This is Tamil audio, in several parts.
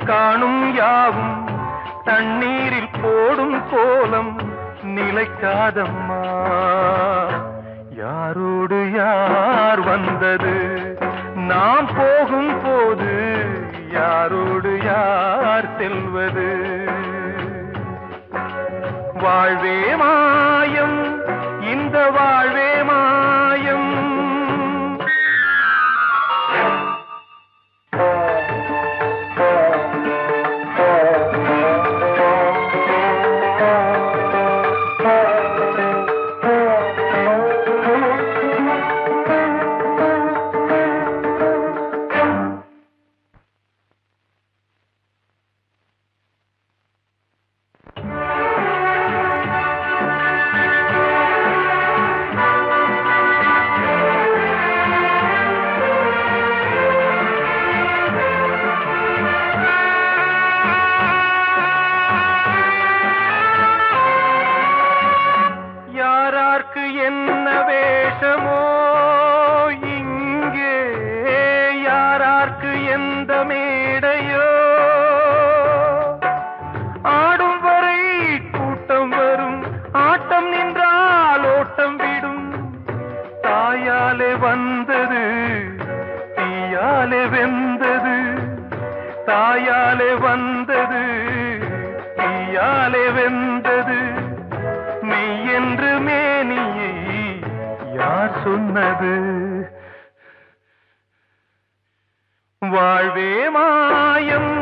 காணும் யாவும் தண்ணீரில் போடும் கோலம் நிலைக்காதம்மா. யாரோடு யார் வந்தது நாம் போகும் போது, யாரோடு யார் செல்வது? வாழ்வே மாயம், இந்த வாழ்வே மாயம். என்ன வேஷமோ இங்கே, யாரார்க்கு எந்த மேடையோ, ஆடும் வரை கூட்டம் வரும், ஆட்டம் நின்றால் ஓட்டம் விடும். தாயாலே வந்தது தீயாலே வெந்தது, தாயாலே வந்தது தீயாலே வெந்தது. மெய் என்று மேனியை யார் சொன்னது? வாழ்வே மாயம்,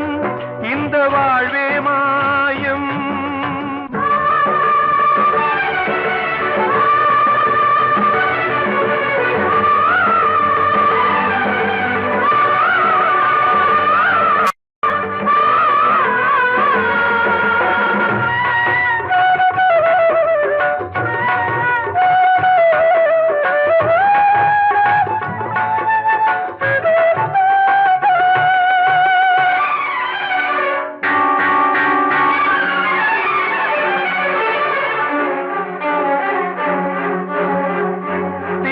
இந்த வாழ்வே மாயம்.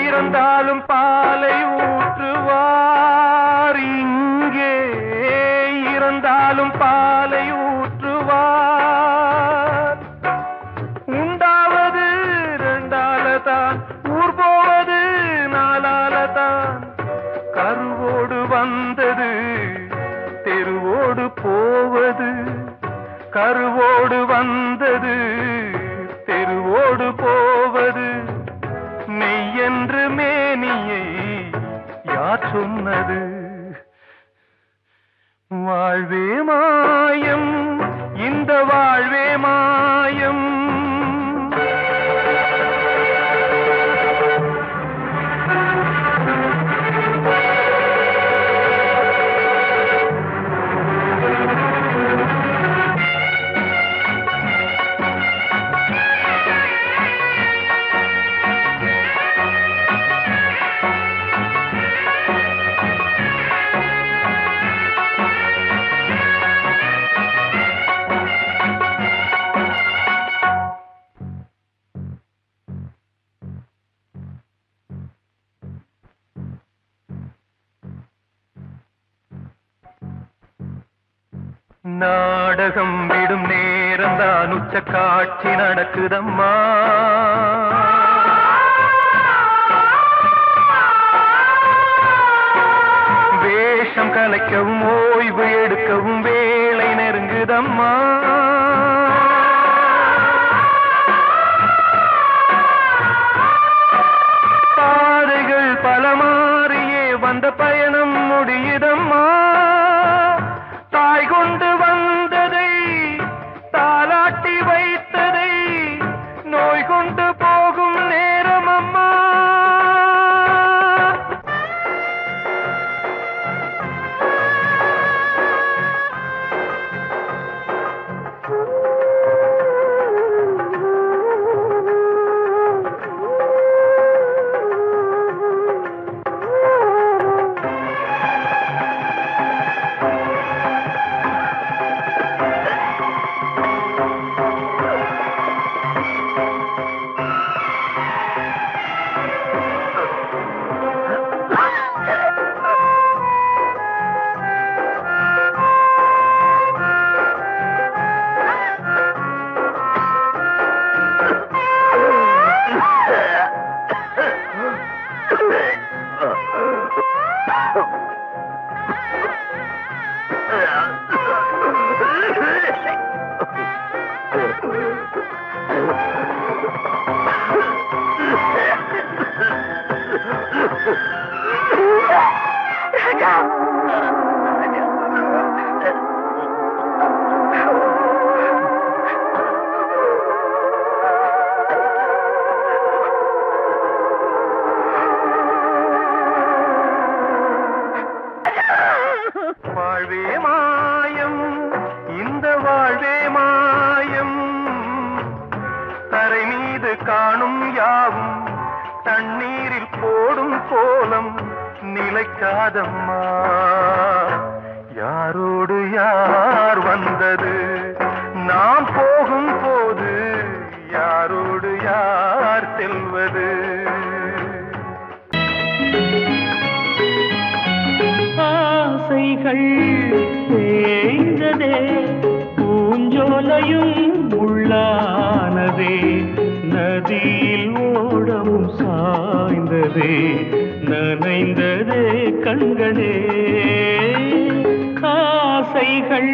இறந்தாலும் பாலை ஊற்றுவார் இங்கே, இறந்தாலும் பாலை ஊற்றுவார். உண்டாவது ரெண்டாலதான், ஊர் போவது நாலாலதான். கருவோடு வந்தது தெருவோடு போவது, கருவோடு வந்தது தெருவோடு போவது. மெய் என்று மேனியை யார் சொன்னது? வாழ்வே மாயம், இந்த வாழ்வே மாயம். நாடகம் விடும் நேரம்தான் உச்ச காட்சி நடக்குதம்மா. வேஷம் கலைக்கவும் ஓய்வு எடுக்கவும் வேளை நெருங்குதம்மா. பாதைகள் பல மாறியே வந்த பயணம் முடியுதம்மா. தாய் கொண்டு வந்ததை தாலாட்டி வைத்ததை நோய் கொண்டு போகும் நேரம் அம்மா. வாழ்வே மாயம், இந்த வாழ்வே மாயம், தரை மீது காணும் யாவும் தண்ணீரில் போடும் கோலம் நிலைக்காதம்மா. யாரோடு யார் வந்தது நாம் போகும் போது, யாரோடு யார் செல்வது? ஆசைகள் தேய்ந்ததே, பூஞ்சோலையும் உள்ளானதே, நதியில் ஓடமும் சாய்ந்ததே, நனைந்ததே கண்களே. ஆசைகள்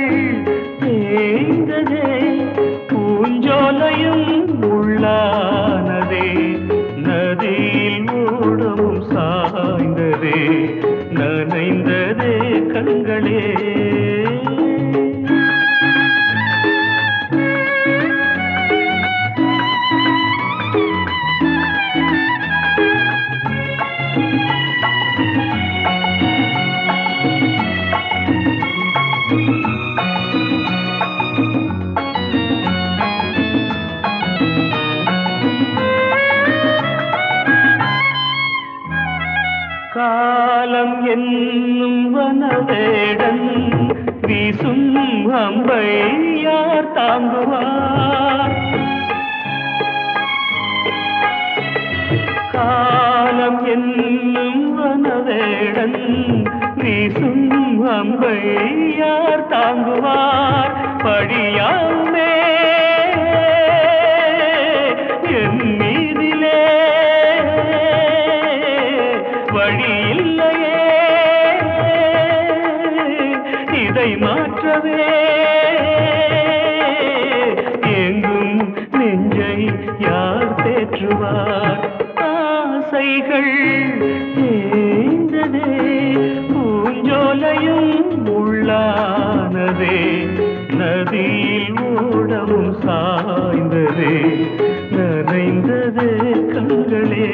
தேய்ந்ததே, பூஞ்சோலையும் உள்ளானதே, நதியில் ஓடமும் சாய்ந்ததே, நனைந்ததே கண்களே. காலம் என்னும் வனவேடன் வீசும் அம்பை யார் தாங்குவார்? காலம் என்னும் வனவேடன் வீசும் அம்பை யார் தாங்குவார்? படியாமே என் மீதிலே வழி இல்லையே, இதை மாற்றவே எங்கும் நெஞ்சை யார் தேற்றுவார்? ஆசைகள் தேய்ந்ததே, பூஞ்சோலையும் உள்ளானதே, நதியில் ஓடமும் சாய்ந்ததே, நனைந்ததே கண்களே.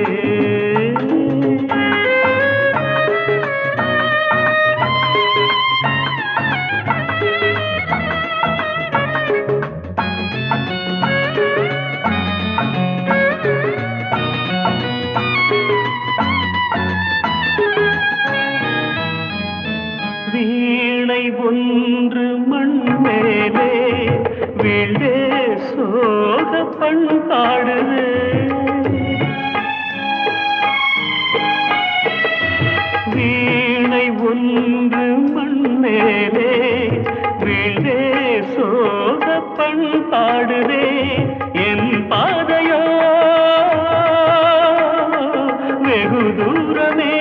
வீணை ஒன்று மண் மேலே வீழே சோக பண்பாடுது, வீணை ஒன்று மண் மேலே வீழே சோக பண்பாடுதே. என் பாதையோ வெகு தூரமே,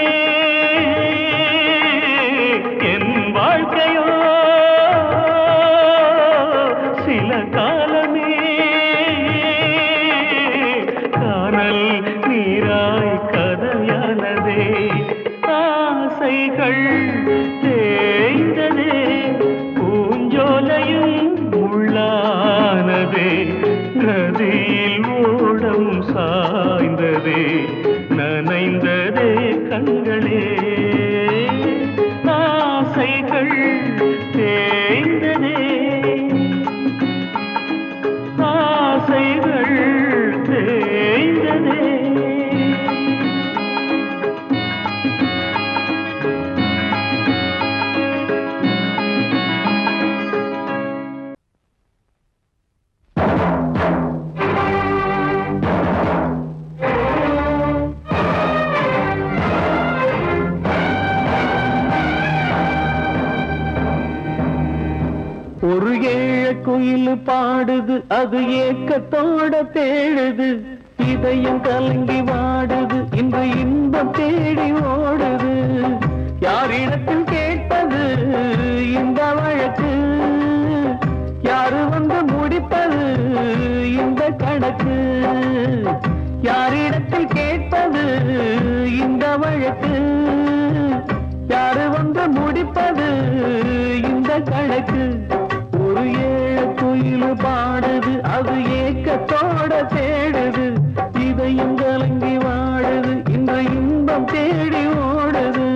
என் வாழ்க்கையோ சில காலமே, காணல் நீராய் கதையானதே. ஆசைகள் தேய்ந்ததே, பூஞ்சோலையும் உள்ளானதே, நதியில் ஓடம் சாய்ந்ததே, நனைந்ததே கண்களே. ஆசைகள் தேய்ந்ததே, ஆசைகள் தேய்ந்ததே. ஒரு ஏழ குயில் பாடுது, அது ஏக்கத்தோட தேடுது, இதயம் கலங்கி வாடுது, இன்று இன்பம் தேடி ஓடுது. யார் கணக்கு யாரிடத்தில் கேட்பது இந்த வழக்கு யாரு வந்து முடிப்பது இந்த கணக்கு ஒரு ஏழு குயில் பாடுது அது ஏக்கத்தோட தேடுது இதையும் கலங்கி வாடுது இந்த இன்பம் தேடி ஓடுது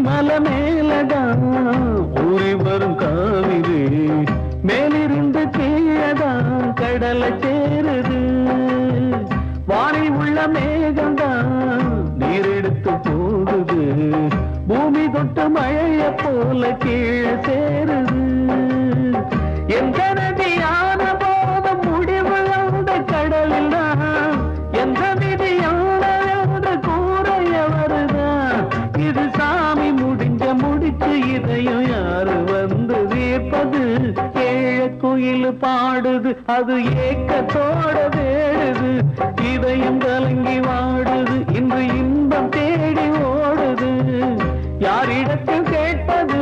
மலை மேலதான் ஊறி வரும் காவிரி மேலிருந்து கீழதான் கடலை சேருது வானில் உள்ள மேகம்தான் நீர் எடுத்து போகுது பூமி தொட்டு மழைய போல கீழே சேருது எந்த நதியான போதும் முடிவு அந்த கடலில் தான் எந்த விதியான கூறைய வருதான் இது சாமி முடிச்சு இதையும் யாரு வந்து தீர்ப்பது ஏழ குயில் பாடுது அது ஏக்கத்தோட தேடுது இதையும் கலங்கி வாடுது இன்று இன்பம் தேடி ஓடுது யாரிடத்தில் கேட்பது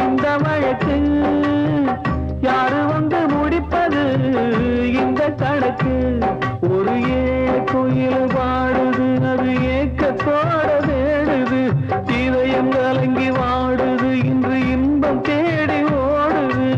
இந்த வழக்கு யாரு வந்து முடிப்பது இந்த கணக்கு ஒரு ஏழ குயில் பாடுது அது ஏக்கத்தோட தேடுது இதயம் கலங்கி வாடுது இன்று இன்பம் தேடி ஓடுது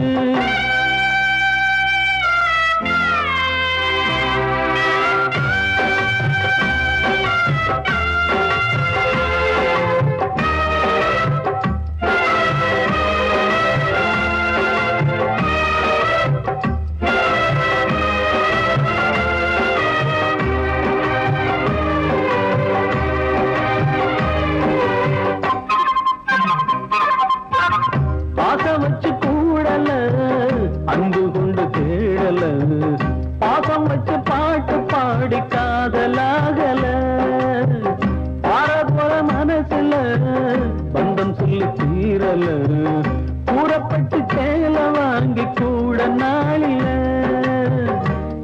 பாசம் வச்சு கூடல அன்பு கொண்டு தேடல பாசம் வச்சு பாட்டு பாடி காதலாகல பாரபோல மனசுல பந்தம் சொல்லி தீரல கூறப்பட்டு சேல வாங்கி கூட நாளில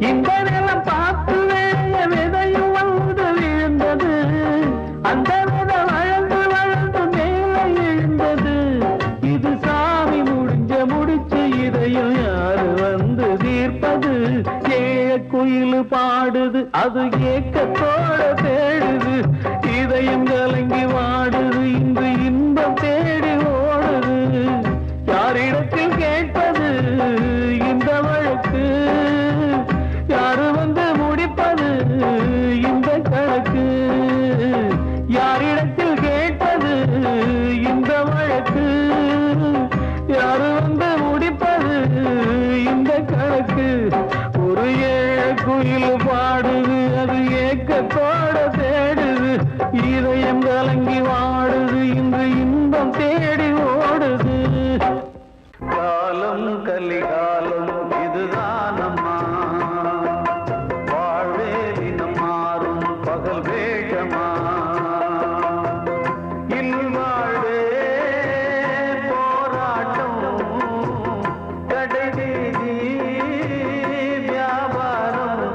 இந்த நிலம் பார்த்து வேலைய விதையும் வந்து விழுந்தது அந்த விதை வளர்ந்து வளர்ந்து மேலே எழுந்தது இது சாமி முடிச்சு இதையும் யாரு வந்து தீர்ப்பது ஏழ குயில் பாடுது அது ஏக்கத்தோட தேடுது இதயம் கலங்கி வாடுது இன்று இன்பம் தேடி ஓடுது யாரிடத்தில் கேட்பது இந்த வழக்கு யாரு வந்து முடிப்பது இந்த கணக்கு யாரிடத்தில் கேட்பது இந்த வழக்கு யாரு வந்து முடிப்பது இந்த கணக்கு ஒரு ஏழ குயில் பாடுது அது ஏக்கத்தோட தேடுது இதயம் கலங்கி வாடுது இன்று இன்பம் தேடி ஓடுது காலம் கலிகாலம் இதுதானம்மா வாழ்வே தினம் மாறும் பகல் வேகமா இல்வாழ்வே போராட்டம் கடைதேதி வியாபாரம்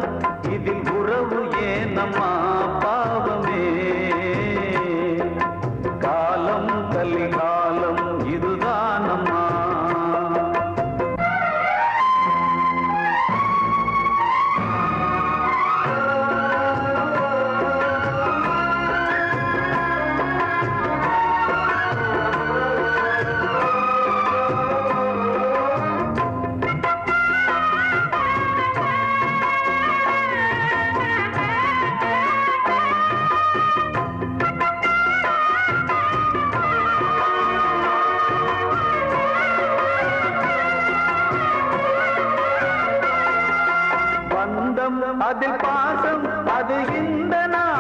இதில் உறவு ஏனம்மா பாவமே காலம் கலிகாலம் இதுதானம்மா அதில் பாசம் அது இந்த நாள்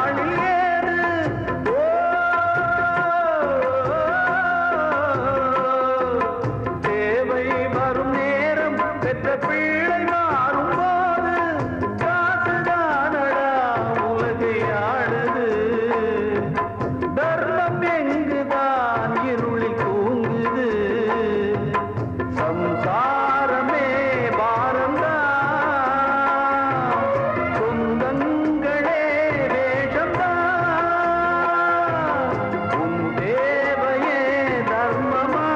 சம்சாரமே பாரந்தான், சொந்தங்களே வேஷம்தான், உன் தேவையே தர்மமா,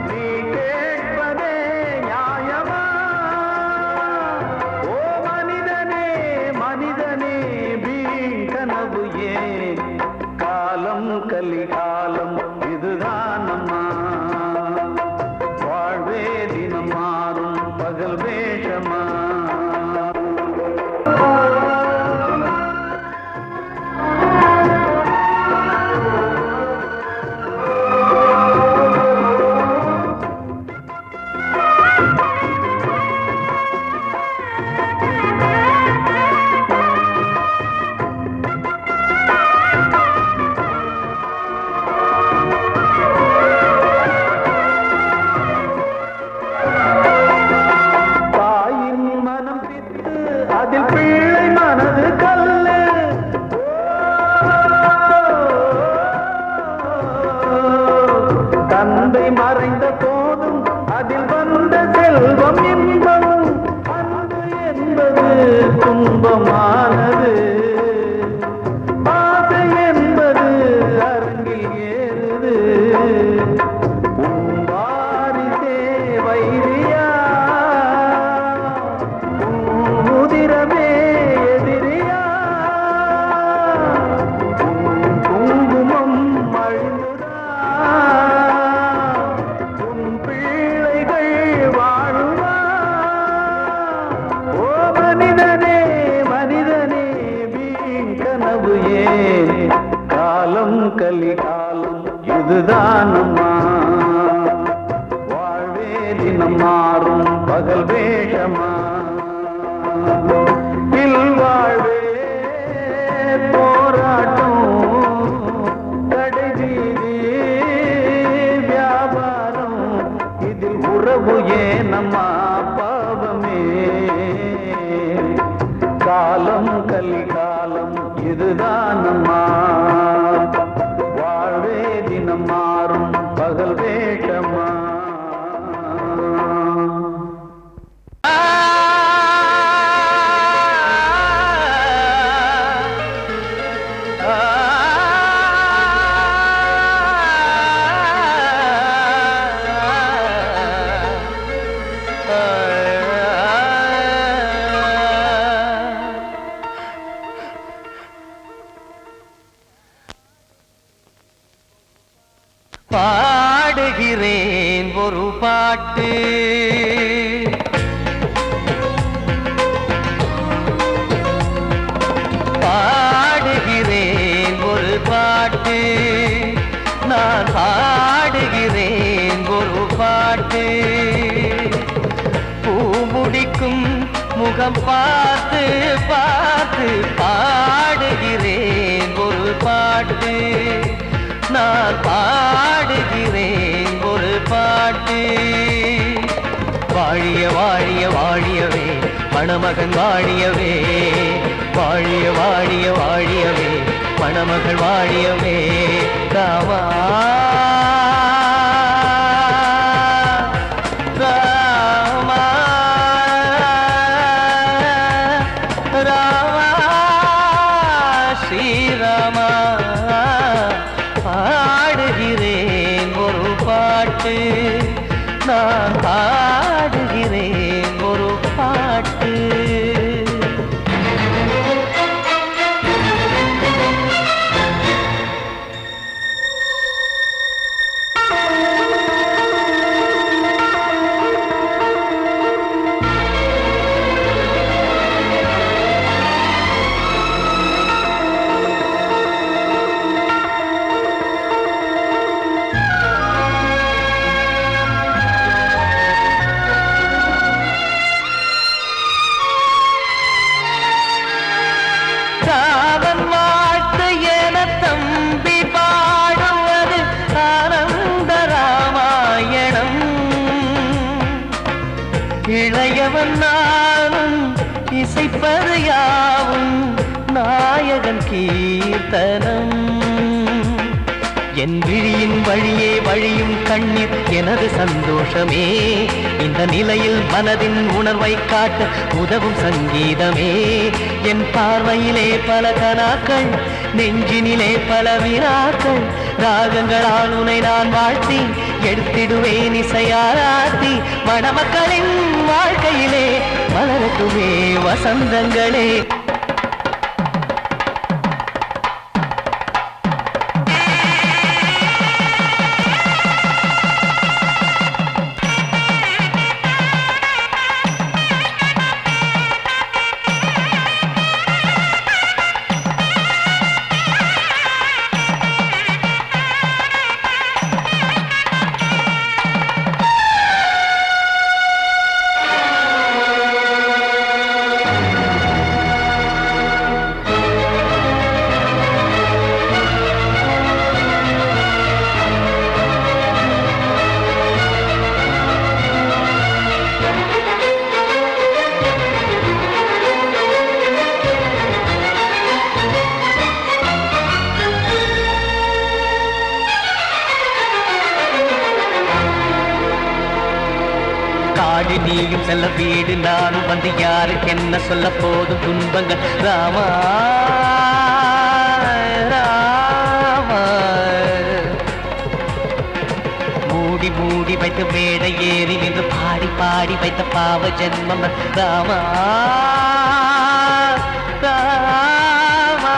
நீ கேட்பதே நியாயமா? ஓ மனிதனே மனிதனே வீண் கனவு ஏன்? காலம் கலிகாலம் இதுதான் அம்மா, வாழ்வே தினம் மாறும் பகல் வேஷமா. தாயின் மனம் பித்து அதில் பிள்ளை மனது கல்லு, தந்தை மறைந்த போதும் அதில் வந்த செல்வம் இன்பம், அன்பு என்பது துன்பமானது, ஆசை என்பது அரங்கில் ஏறுது. உன் வாரிசே வைரியா, உன் உதிரமே எதிரியா, உன் குங்குமம் அழிந்துதா, உன் பிள்ளைகள் வாழுமா? ஓ மனிதனே மனிதனே வீண் கனவு ஏன்? காலம் கலிகாலம் இதுதான் அம்மா, வாழ்வே தினம் மாறும் பகல் வேஷமா. இல்வாழ்வே போராட்டம், கடை வீதி வியாபாரம், இதில் உறவு ஏனம்மா பாவமே? காலம் கலிகாலம் இதுதான் அம்மா, வாழ்வே தினம் மாறும் பகல் வேஷமா. பாடுகிறேன் ஒரு பாட்டு, பாடுகிறேன் ஒரு பாட்டு, நான் பாடுகிறேன் ஒரு பாட்டு. பூ முடிக்கும் முகம் பார்த்து பார்த்து பாடுகிறேன் ஒரு பாட்டு, நான் பாடுகிறேன் ஒரு பாட்டு. வாழிய வாழிய வாழியவே மணமகன் வாழியவே, வாழிய வாழிய வாழியவே மணமகள் வாழியவே. ராமா ராமா ராமா ஸ்ரீராமா. பாடுகிறேன் ஒரு பாட்டு, நான் பாடுகிறேன் ஒரு பாட்டு. இளையவன் நானும் இசைப்பது யாவும் நாயகன் கீர்த்தனம். என் விழியின் வழியே வழியும் கண்ணீர் எனது சந்தோஷமே. இந்த நிலையில் மனதின் உணர்வை காட்ட உதவும் சங்கீதமே. என் பார்வையிலே பல கனாக்கள், நெஞ்சினிலே பல வினாக்கள். ராகங்களால் உனை நான் வாழ்த்தி எடுத்திடுவேன் இசையாராத்தி. மணமக்களின் வாழ்க்கையிலே மலரட்டுமே வசந்தங்களே. காடு நீயும் செல்ல வீடு நானும் வந்து யாருக்கு என்ன சொல்ல போதும் துன்பங்கள். ராமா ராமா மூடி மூடி வைத்து மேடை ஏறி நின்று பாடி பாடி வைத்த பாவ ஜென்மம். ராமா ராமா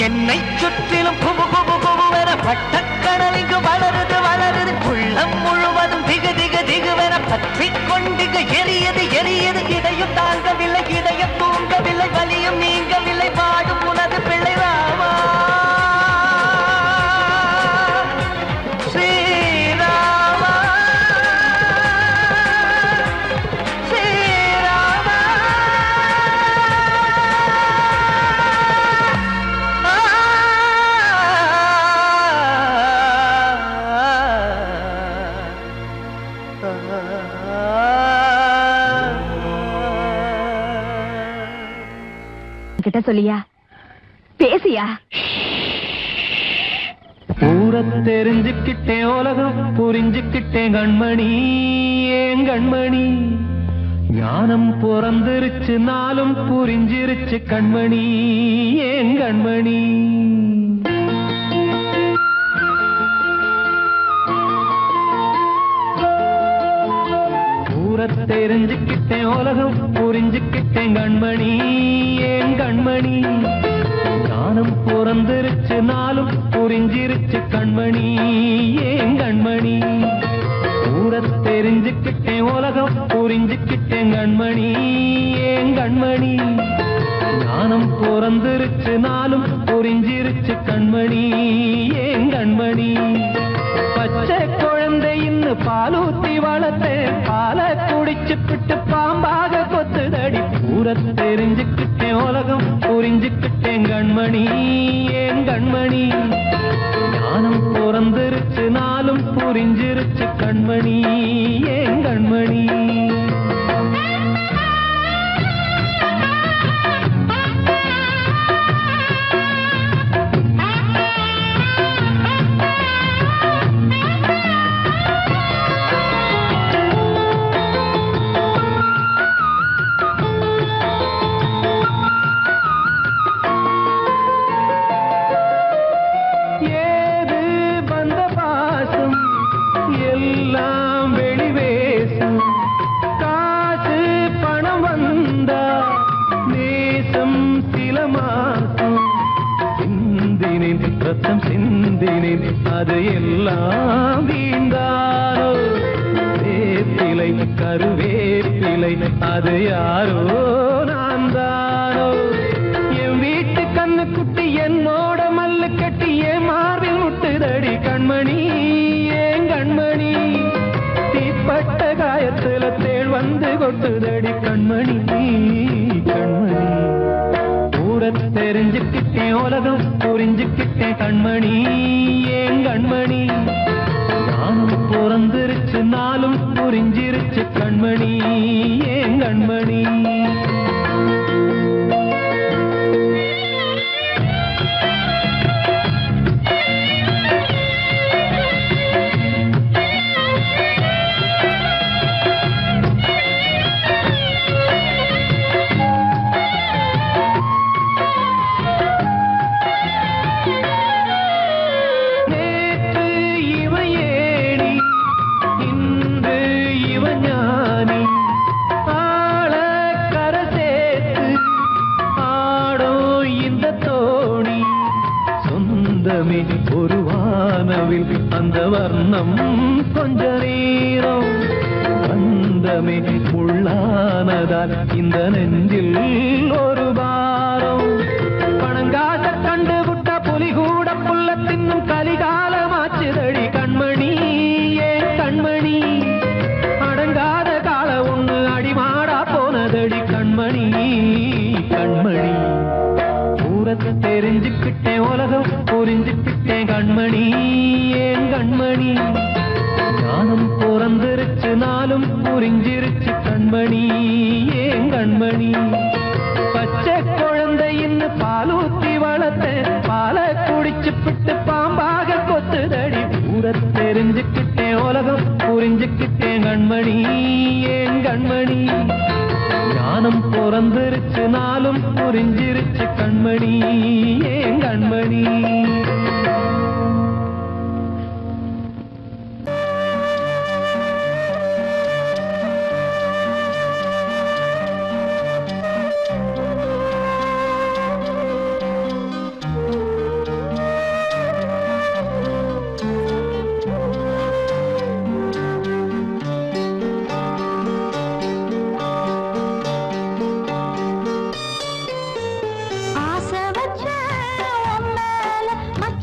என்னை சுற்றிலும் புபு புபு புபுவென பட்டக்கடல் இங்கு வளருது வளருது. உள்ளம் முழுவதும் திகு திகு திகுவென பற்றி கொண்டிகு எரியது எரியது. இதையும் தாங்கவில்லை இதயம் தூங்கவில்லை வலியும் நீங்கவில்லை வாடும் உனது பிள்ளை. ராமா ஸ்ரீராமா ஸ்ரீராமா. கிட்ட சொல்லியா பேசியா? ஊரை தெரிஞ்சுக்கிட்டேன் உலகம் புரிஞ்சுக்கிட்டேன் கண்மணி ஏன் கண்மணி. ஞானம் பிறந்திருச்சு நாளும் புரிஞ்சிருச்சு கண்மணி ஏன் கண்மணி. ஊரை தெரிஞ்சுக்கிட்டேன் உலகம் புரிஞ்சுக்கிட்டேன் கண்மணி ஏன் கண்மணி. ஞானம் பிறந்திருச்சு நாளும் புரிஞ்சிருச்சு கண்மணி ஏன் கண்மணி. ஊரை தெரிஞ்சுக்கிட்டேன் உலகம் புரிஞ்சுக்கிட்டேன் கண்மணி ஏன் கண்மணி. ஞானம் பிறந்திருச்சு நாளும் புரிஞ்சிருச்சு கண்மணி ஏன் கண்மணி. பச்சை குழந்தை இன்னும் பாலூத்தி வளர்த்தேன் பாலை குடிச்சு பிட்டு பாம்பாக கொத்துதடி. ஊரை தெரிஞ்சுக்கிட்டேன் உலகம் புரிஞ்சுக்கிட்டேன் கண்மணி ஏன் கண்மணி. ஞானம் பிறந்திருச்சு நாளும் புரிஞ்சிருச்சு கண்மணி ஏன் கண்மணி. ரத்தம் சிந்தினேன் அது எல்லாம் வீண்டாரோ. வேப்பிலை கருவேப்பிலை அது யாரோ நான் தானோ. என் வீட்டு கண்ணு குட்டி என்னோட மல்லு கட்டி என் மார்பில் முட்டுதடி கண்மணி ஏன் கண்மணி. தீப்பட்ட காயத்துல தேள் வந்து கொட்டுதடி கண்மணி கண்மணி. ஊரை தெரிஞ்சுக்கிட்டேன் உலகம் புரிஞ்சுக்கிட்டேன் கண்மணி ஏன் கண்மணி. ஞானம் பிறந்திருச்சு நாளும் புரிஞ்சிருச்சு கண்மணி ஏன் கண்மணி. ஒரு வானவில் அந்த வர்ணம் கொஞ்ச நேரம் பந்தமே உள்ளானதால் இந்த நெஞ்சில் ஒரு பாரம் பணங்காச கண்டு விட்ட புலி கூட புல்ல தின்னும் கலிகாலமாச்சுதடி கண்மணி ஏன் கண்மணி அடங்காத கால ஒண்ணு அடிமாடா போனதடி கண்மணி கண்மணி தூரத்தை தெரிஞ்சுக்கிட்டேன் உலகம் புரிஞ்சுக்கிட்டேன் கண்மணி ஏன் கண்மணி ஞானம் பிறந்திருச்சு நாளும் புரிஞ்சிருச்சு கண்மணி ஏன் கண்மணி பச்சை குழந்தை இன்னும் பாலூத்தி வளர்த்தேன் பாலை குடிச்சு பிட்டு பாம்பாக கொத்துதடி தூரத்தை தெரிஞ்சுக்கிட்டேன் உலகம் புரிஞ்சுக்கிட்டேன் கண்மணி ஏன் கண்மணி ஞானம் பிறந்திருச்சு நாளும் புரிஞ்சிருச்சு கண்மணி ஏன் கண்மணி ஆசை வச்ச உன் மேல மச்ச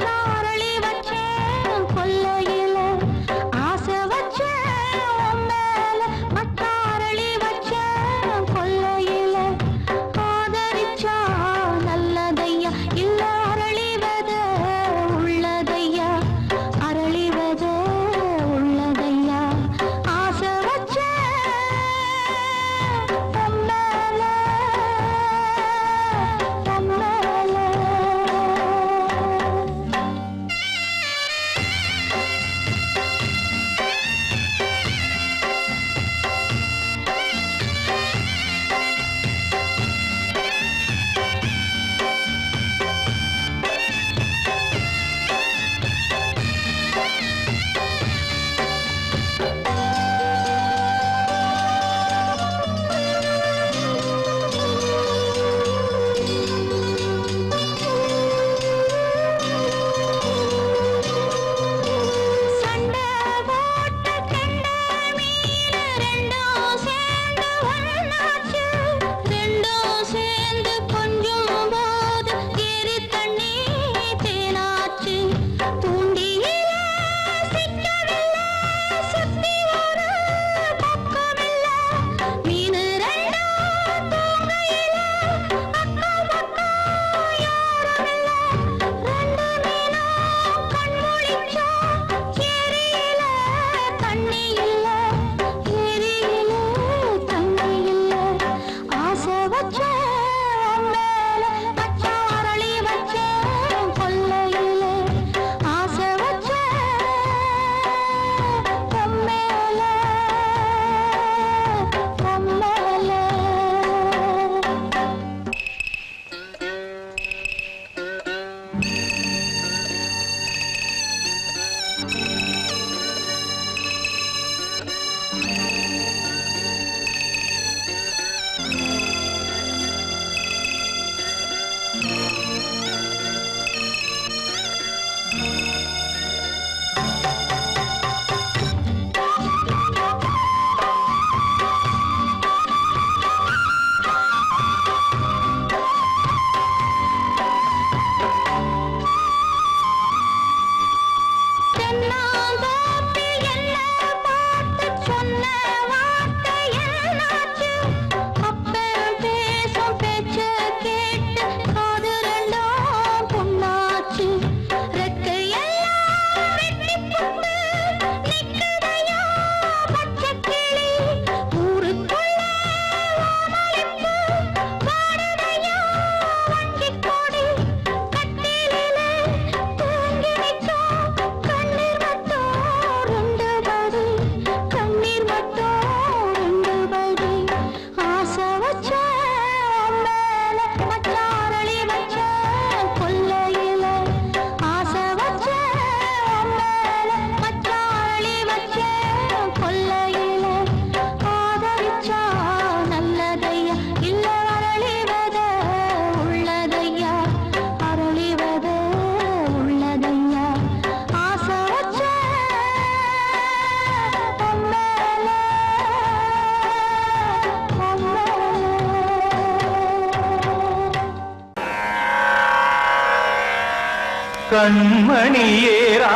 கண்மணியேராத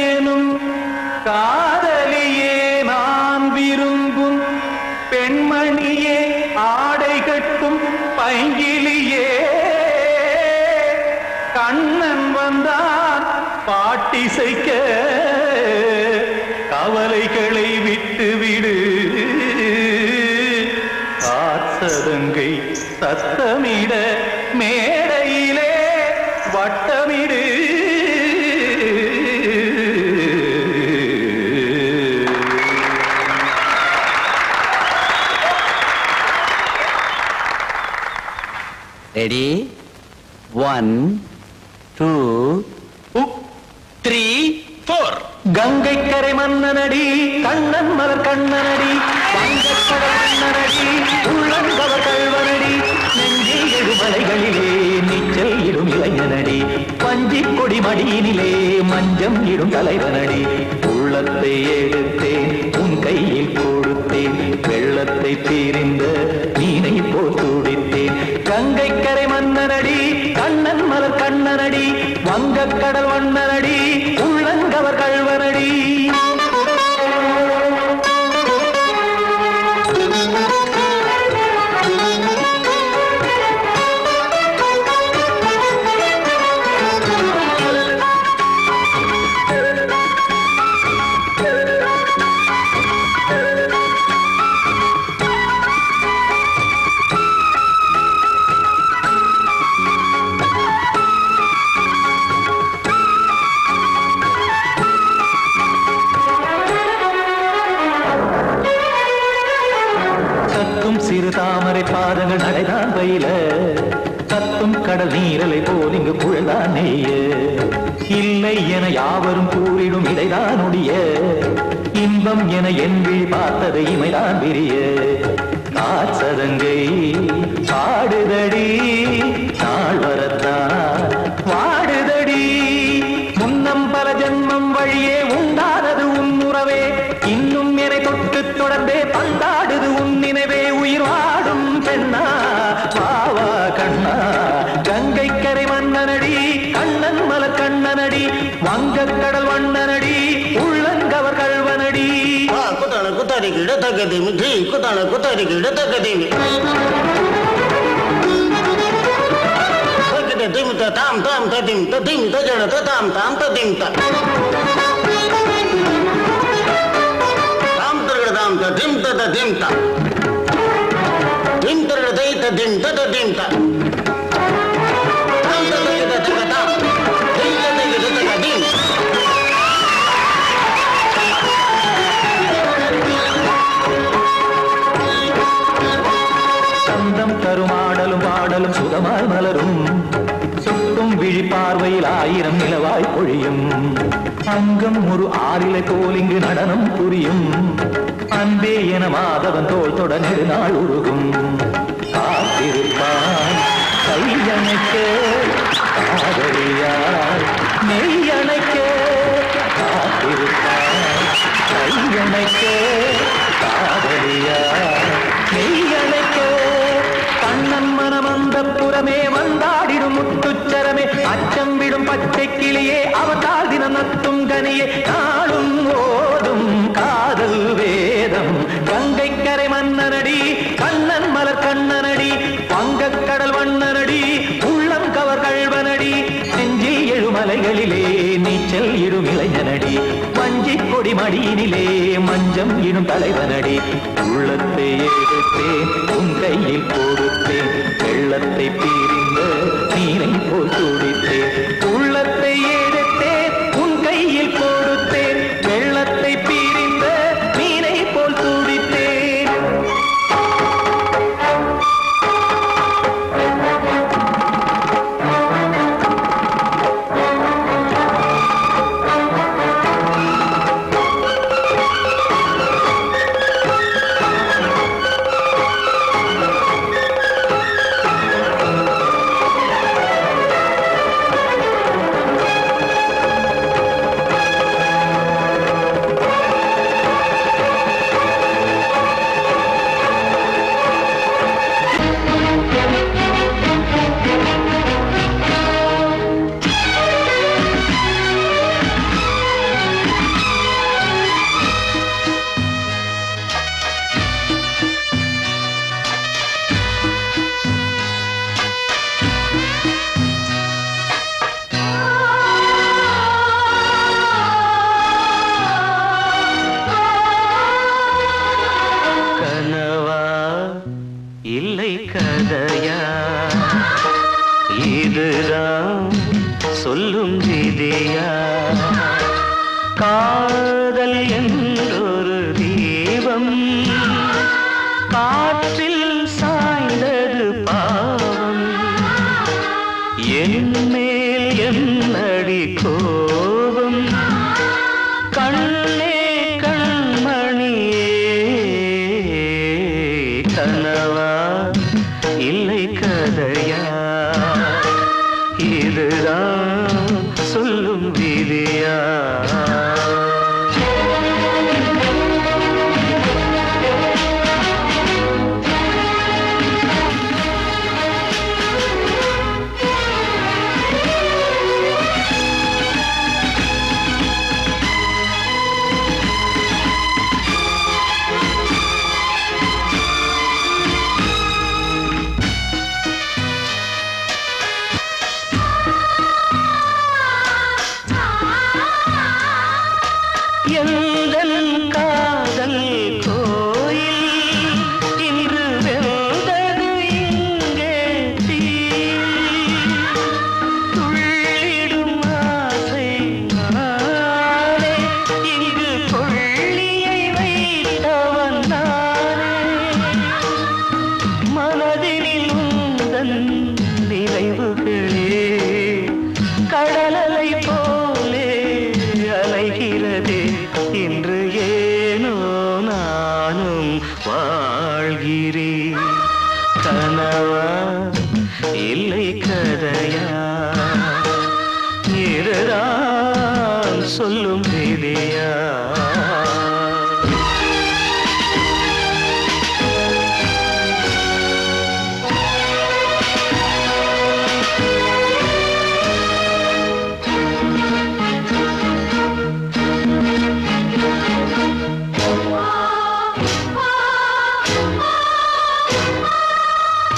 எனும் காதலியே நான் விரும்பும் பெண்மணியே ஆடை கட்டும் பைங்கிலியே கண்ணன் வந்தான் பாட்டிசைக்க கவலைகளை விட்டுவிடு காசதங்கை சத்தமிட மேடையிலே வட்டமிடு ரெடி 1 2 3 4 கங்கை கரை மன்னனடி கண்ணன் மலர் கண்ணனடி வங்கக்கடல் மன்னனடி உள்ளங்கவர் கல்வனடி நெஞ்சில் எழுமலைகளிலே நீச்சல் இடும் இளைஞனடி பஞ்சிக் கொடி மடியினிலே மஞ்சம் இடும் தலைவனடி உள்ளத்தை எடுத்தேன் உன் கையில் கொடுத்தேன் வெள்ளத்தை பிரிந்த மீனை போல் துடித்தேன் கங்கை கரை மன்னனடி கண்ணன் மலர் கண்ணனடி வங்கக்கடல் வண்ணனடி உள்ளங்கவர் கல்வனடி சிறு தாமரை பாதங்கள் நடைதான் பயில கத்தும் கடல் நீரலை போல் இங்கு குழல்தான் நெய்ய இல்லை என யாவரும் கூறிடும் இடைதான் உடைய இன்பம் என என் விழி பார்த்ததை இமைதான் விரிய காசதங்கை பாடுதடி நாள் வரத்தான் வாடுதடி முன்னம் பல ஜென்மம் வழியே உண்டானது உன் உறவே இன்னும் என்னை தொட்டு தொடர்ந்தே பந்தாடுது உன் நினைவே உயிர் வாடும் பெண்ணா பாவா கண்ணா கங்கை கரை மன்னனடி கண்ணன் மலர் கண்ணனடி வங்கக்கடல் வண்ணனடி உள்ளங்கவர் கல்வனடி குத்தான குத்தாரிக்கு இடத்தக்கதேமி ட்ரீ குத்தான குத்தாரிக்கு இடத்தக்கதேமி திமித்த தாம் தாம் ததிம் ததிம் தஜன தாம் தாம் ததிம் தாம் தரகட தாம் ததிம் ததிம் தாம் திம் தரகட தை ததிம் ததிம் தாம் தாம் தரகட தகதாம் திம் தரகட தகதிம் சந்தம் கருமாடலும் பாடலும் சுகமாய் மலரும் சுட்டும் விழி பார்வையில் ஆயிரம் நிலவாய் பொழியும் அங்கம் ஒரு ஆறிலை போல் இங்கு நடனம் புரியும் அன்பே என மாதவன் தோள் தொட நெடுநாள் உருகும் காத்திருப்பான் கையணைக்க காதலியார் மெய்யணைக்க காத்திருப்பான் கையணைக்க காதலியார் மெய்யணைக்க கண்ணன் மனம் அந்த புறமே வந்தாடிடும் முத்துச்சரமே அச்சம் விடும் பச்சை கிளியே அவதால் தினம் நத்தும் கனியே நாளும் ஓதும் காதல் வேதம் கங்கை கரை மன்னனடி கண்ணன் மலர் கண்ணனடி வங்கக்கடல் வண்ணனடி உள்ளம் கவர் கல்வனடி நெஞ்சில் எழுமலைகளிலே நீச்சல் இடும் இளைஞனடி வஞ்சிக் கொடி மடியினிலே மஞ்சம் இடும் தலைவனடி உள்ளத்தை எடுத்தேன் உன் கையில் கொடுத்தேன் வெள்ளத்தை பிரிந்த நீரை போல் துடித்தேன் உள்ளத்தை எடுத்தேன் உன் கையில் கொடுத்தேன் வெள்ளத்தை பிரிந்த நீரை போல் துடித்தேன் கதையா காதல் என்றொரு தீபம் காற்றில் சாய்ந்தது பாவம் என் மேல் என்னடி கோபம் கண்ணே கண்மணியே கனவா இல்லை கதையா இதுதான் சொல்லும் விதியா எந்தன் காதல் கோயில் இன்று வெந்தது இங்கே தீ துள்ளிடும் ஆசை நானே இங்கு கொள்ளியை வைத்தவன் நானே மனதினில் உந்தன் நினைவுகளே கடலலை போலே அலைகிறதே இன்று ஏனோ நானும் வாழ்கிறேன் கனவா இல்லை கதையா இதுதான் சொல்லும் விதியா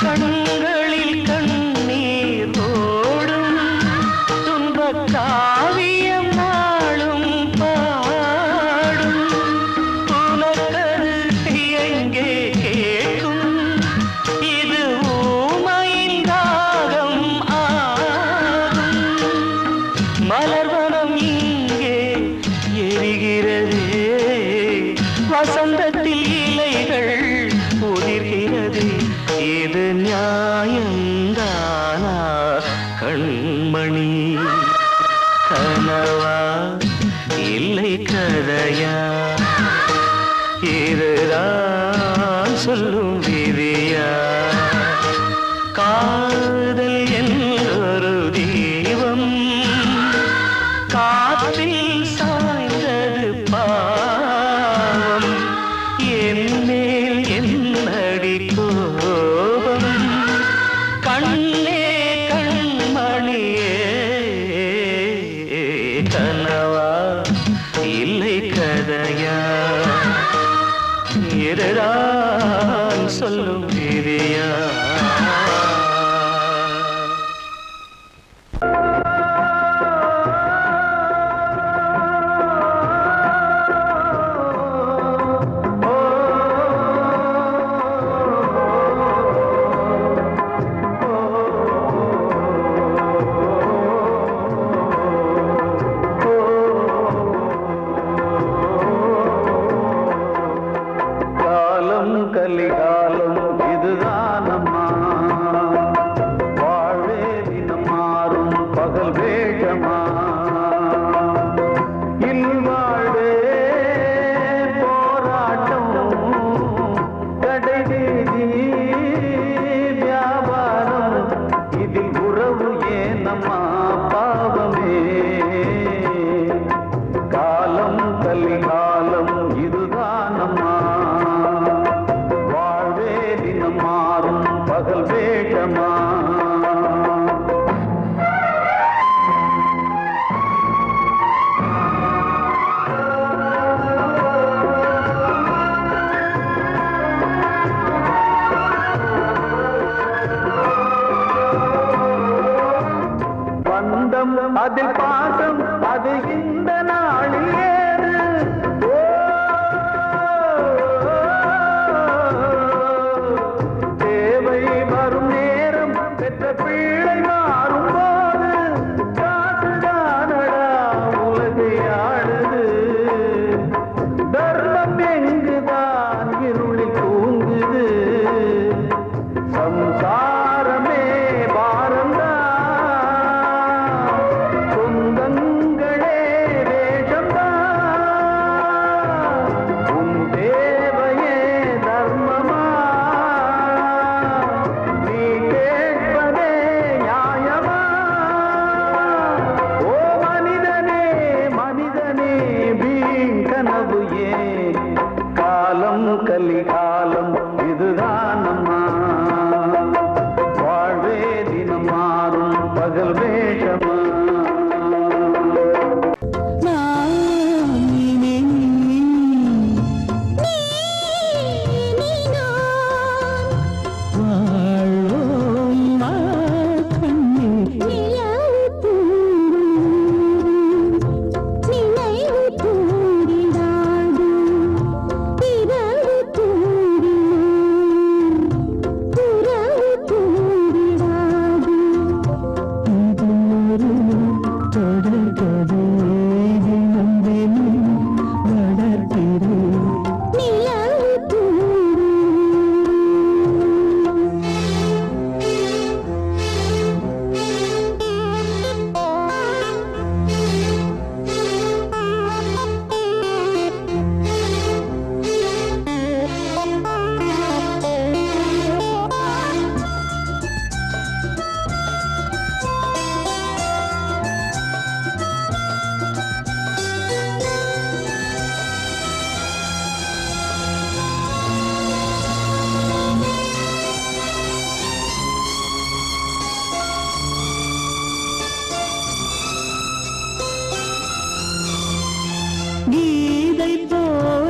கண்களில் கண்ணீர் ஓடும் துன்பக் காவியம் நாளும் பாடும் உனக்கது எங்கே கேட்கும் இது ஊமையின் தாகம் ஆகும் மலர்வனம் இங்கே எரிகிறதே வசந்தத்தில் இலைகள் உதிர்கிறது இது நியாயந்தானா கண்மணி கனவா இல்லை கதையா இதுதான் சொல்லும் விதியா காதல் என்றொரு தீபம் காற்றில் சாய்ந்தது பாவம் என் மேல் என்னடி கோபம் கண்ணே கண்மணியே கனவா இல்லை கதையா இதுதான் சொல்லும் விதியா காலம் கலிகாலம் விதை போல்